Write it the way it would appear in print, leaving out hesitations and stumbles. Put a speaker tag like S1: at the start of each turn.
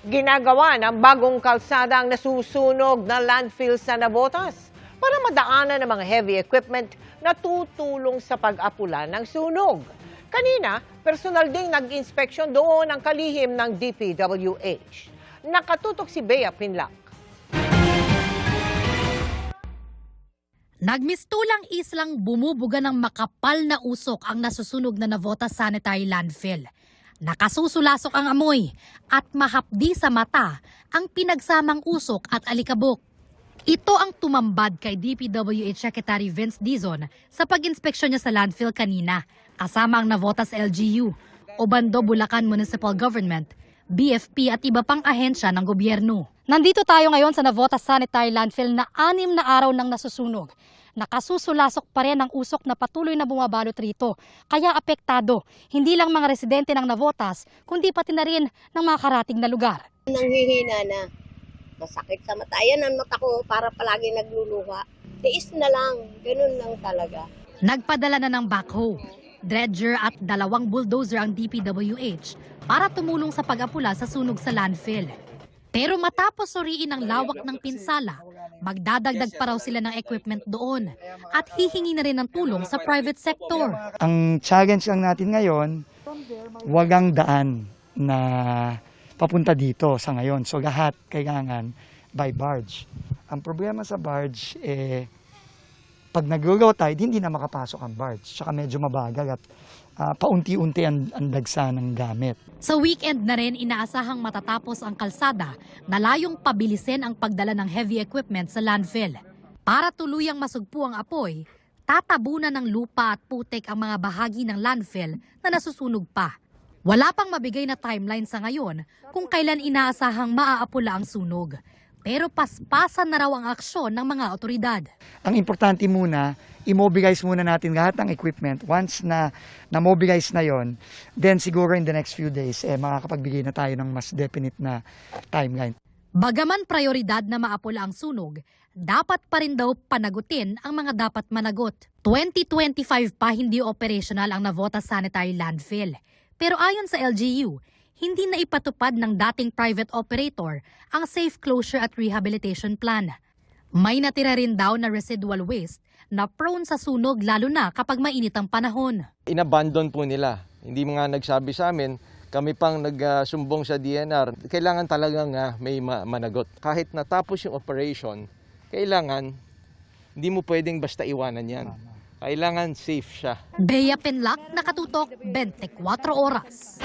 S1: Ginagawa ng bagong kalsada ang nasusunog na landfill sa Navotas para madaanan ng mga heavy equipment na tutulong sa pag-apula ng sunog. Kanina, personal ding nag-inspeksyon doon ang kalihim ng DPWH. Nakatutok si Bea Pinlac.
S2: Nagmistulang islang bumubuga ng makapal na usok ang nasusunog na Navotas Sanitary Landfill. Nakasusulasok ang amoy at mahapdi sa mata ang pinagsamang usok at alikabok. Ito ang tumambad kay DPWH Secretary Vince Dizon sa pag-inspeksyon niya sa landfill kanina, kasama ang Navotas LGU, Obando Bulacan Municipal Government, BFP at iba pang ahensya ng gobyerno. Nandito tayo ngayon sa Navotas Sanitary Landfill na 6 na araw nang nasusunog. Nakasusulasok pa rin ang usok na patuloy na bumabalot rito. Kaya apektado, hindi lang mga residente ng Navotas, kundi pati na rin ng mga karating na lugar.
S3: Nanghihina na. Masakit sa mata. Ayan ang mata ko para palagi nagluluha. Tiis na lang. Ganun lang talaga.
S2: Nagpadala na ng backhoe, dredger at 2 bulldozer ang DPWH para tumulong sa pag-apula sa sunog sa landfill. Pero matapos suriin ang lawak ng pinsala, magdadagdag pa raw sila ng equipment doon at hihingi na rin ng tulong sa private sector.
S4: Ang challenge lang natin ngayon, wagang daan na papunta dito sa ngayon. So lahat kailangan by barge. Ang problema sa barge, pag nag-low tide, hindi na makapasok ang barge. Tsaka medyo mabagal at paunti-unti ang dagsa ng gamit.
S2: Sa weekend na rin inaasahang matatapos ang kalsada na layong pabilisin ang pagdala ng heavy equipment sa landfill. Para tuluyang masugpo ang apoy, tatabunan ng lupa at putik ang mga bahagi ng landfill na nasusunog pa. Wala pang mabigay na timeline sa ngayon kung kailan inaasahang maaapula ang sunog. Pero paspasan na raw ang aksyon ng mga otoridad.
S4: Ang importante muna, immobilize muna natin lahat ng equipment. Once na mobilize na yon, then siguro in the next few days, makakapagbigay na tayo ng mas definite na timeline.
S2: Bagaman prioridad na maapula ang sunog, dapat pa rin daw panagutin ang mga dapat managot. 2025 pa hindi operational ang Navotas Sanitary Landfill. Pero ayon sa LGU, hindi na ipatupad ng dating private operator ang safe closure at rehabilitation plan. May natira rin daw na residual waste na prone sa sunog lalo na kapag mainit ang panahon.
S5: Inabandon po nila. Hindi mga nagsabi sa amin, kami pang nagsumbong sa DNR. Kailangan talagang may managot. Kahit natapos yung operation, kailangan, hindi mo pwedeng basta iwanan yan. Kailangan safe siya.
S2: Bea Pinlac, Nakatutok, 24 Oras.